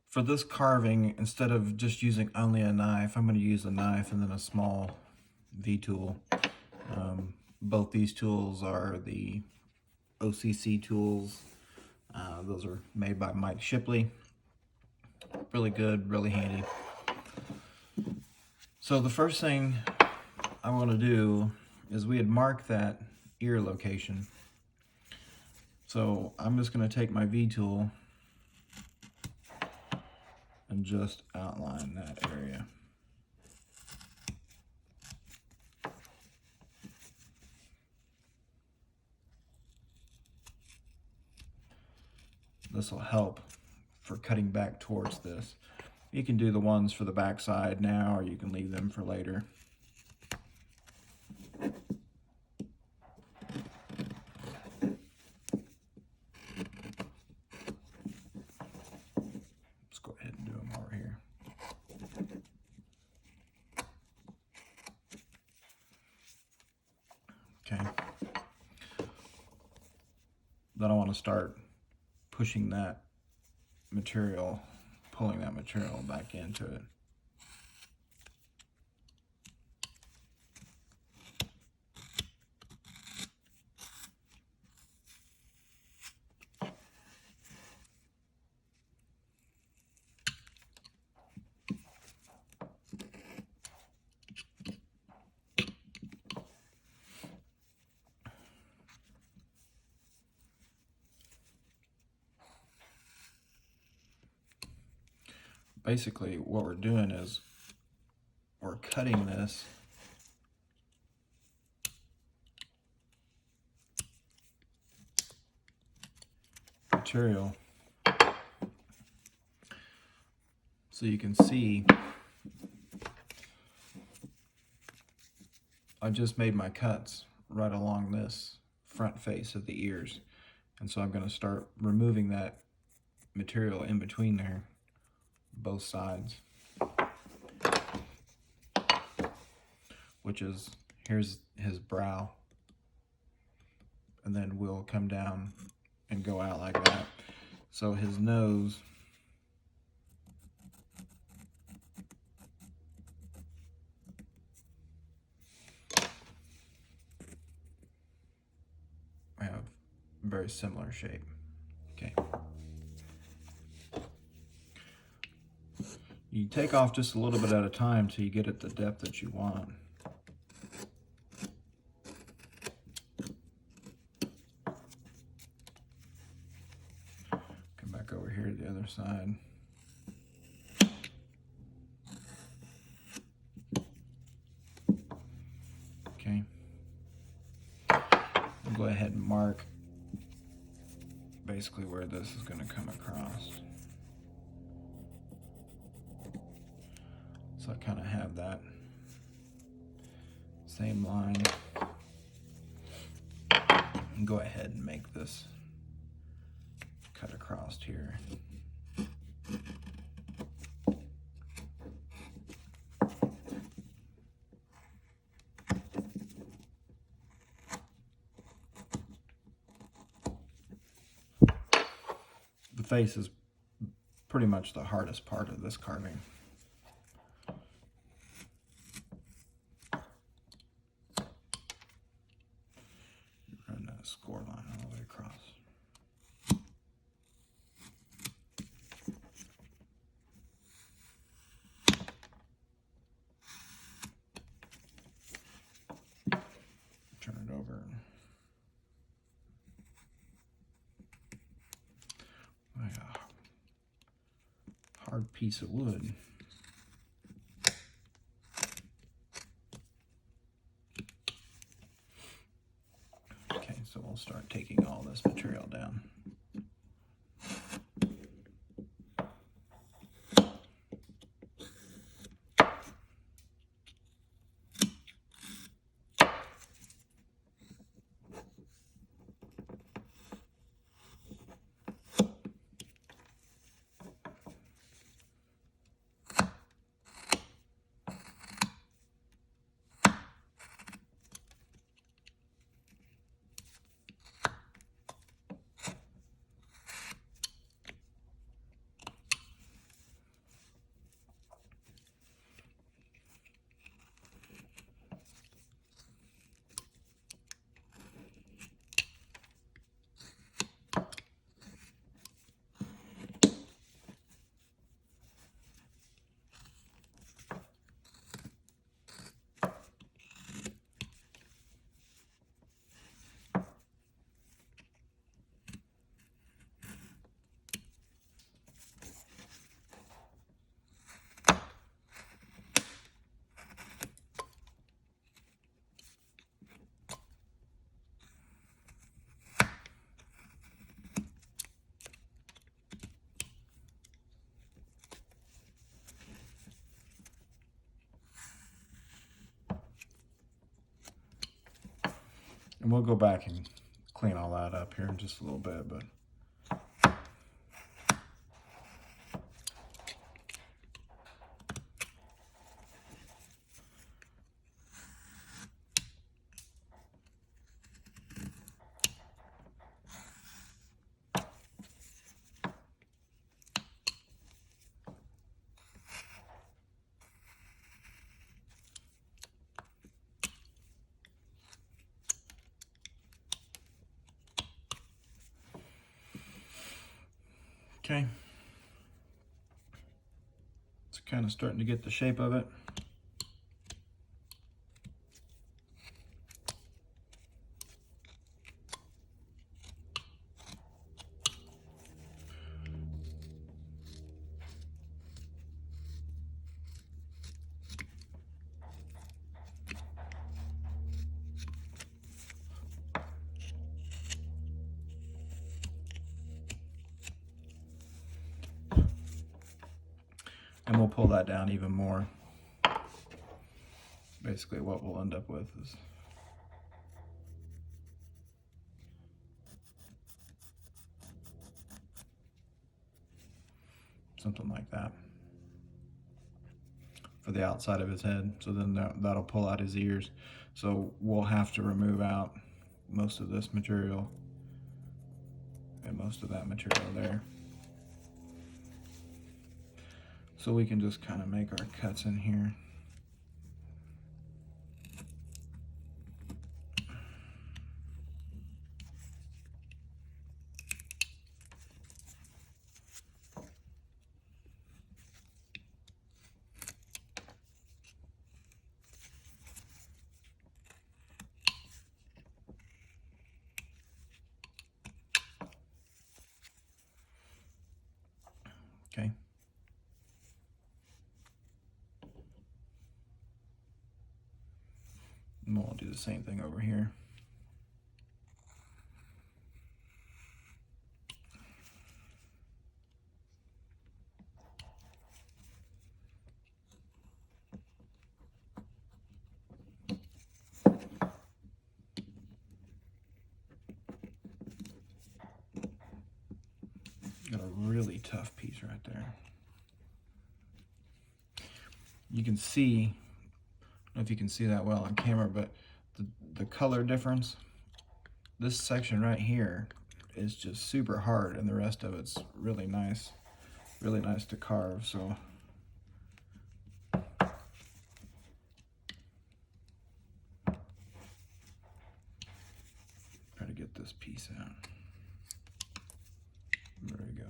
For this carving, instead of just using only a knife, I'm going to use a knife and then a small V-tool. Both these tools are the OCC tools. Those are made by Mike Shipley. Really good, really handy. So the first thing I want to do is we had marked that ear location. So I'm just going to take my V-tool and just outline that area. This will help for cutting back towards this. You can do the ones for the back side now, or you can leave them for later. Let's go ahead and do them over here. Okay. Then I want to start pushing that material, pulling that material back into it. Basically, what we're doing is we're cutting this material so you can see I just made my cuts right along this front face of the ears, and so I'm going to start removing that material in between there, both sides, which is, here's his brow, and then we'll come down and go out like that. So his nose have very similar shape. Okay. You take off just a little bit at a time till you get it the depth that you want. Come back over here to the other side. Okay. I'll go ahead and mark basically where this is going to come across. So I kind of have that same line. And go ahead and make this cut across here. The face is pretty much the hardest part of this carving. Run that score line all the way across. Turn it over. Like a hard piece of wood. Okay, so we'll start taking all this material down. And we'll go back and clean all that up here in just a little bit, but okay. It's kind of starting to get the shape of it. And we'll pull that down even more. Basically what we'll end up with is something like that for the outside of his head. So then that'll pull out his ears. So we'll have to remove out most of this material and most of that material there. So we can just kind of make our cuts in here. Okay. And we'll do the same thing over here. Got a really tough piece right there. You can see, I don't know if you can see that well on camera, but the color difference, this section right here is just super hard and the rest of it's really nice to carve. So try to get this piece out. There we go.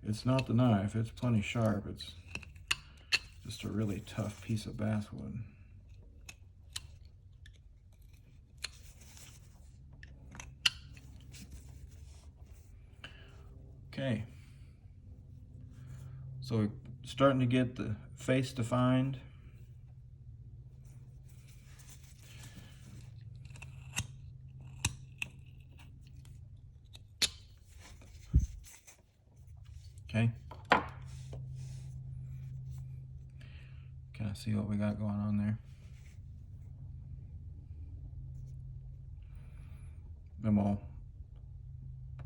It's not the knife, it's plenty sharp. It's just a really tough piece of basswood. Okay. So we're starting to get the face defined. Okay. Kind of see what we got going on there. Then we'll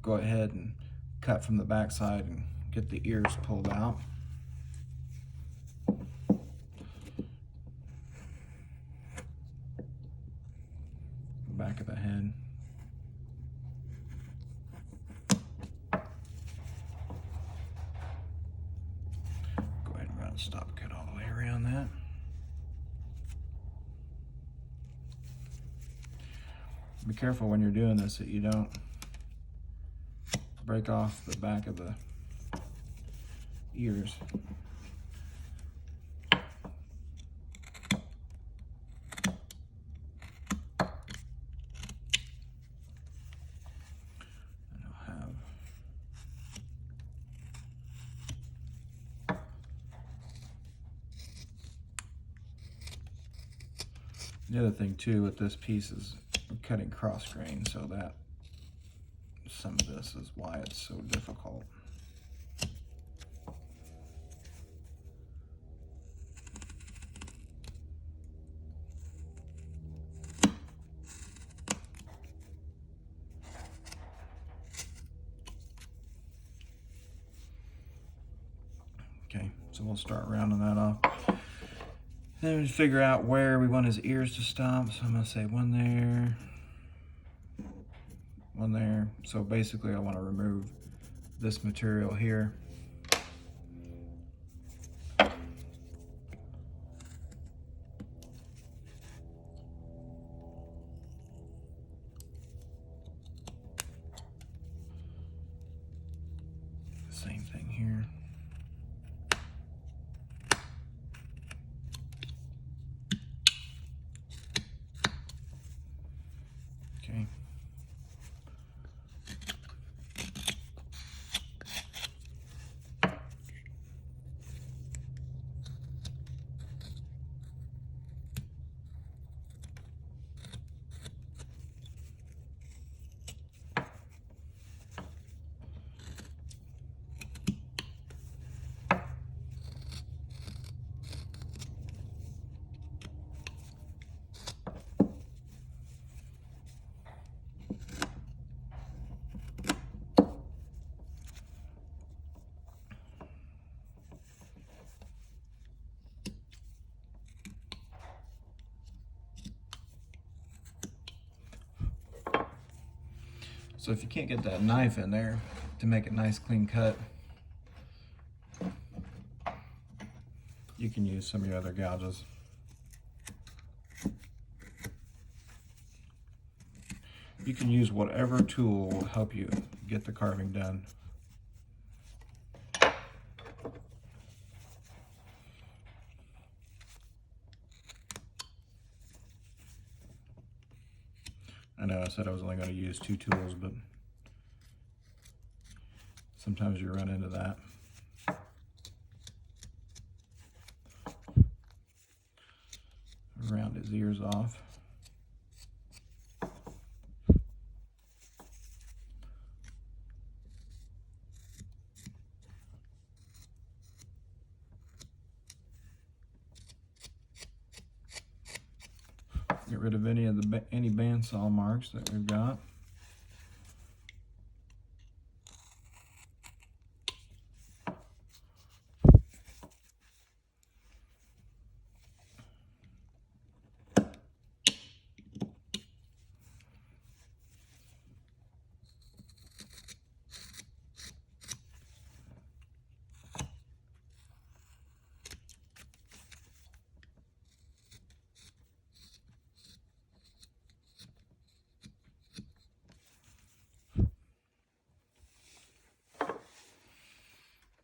go ahead and cut from the back side and get the ears pulled out. The back of the head. Go ahead and run a stop cut all the way around that. Be careful when you're doing this that you don't break off the back of the ears. And I'll have the other thing too with this piece is I'm cutting cross grain, so that some of this is why it's so difficult. Okay, so we'll start rounding that off. Then we figure out where we want his ears to stop. So I'm gonna say one there, one there. So basically I want to remove this material here. Same thing here. Okay. So if you can't get that knife in there to make a nice clean cut, you can use some of your other gouges. You can use whatever tool will help you get the carving done. I know I said I was only going to use 2 tools, but sometimes you run into that. Round his ears off. Get rid of any bandsaw marks that we've got.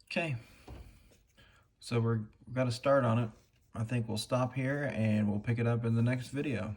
Okay, so we've got to start on it. I think we'll stop here and we'll pick it up in the next video.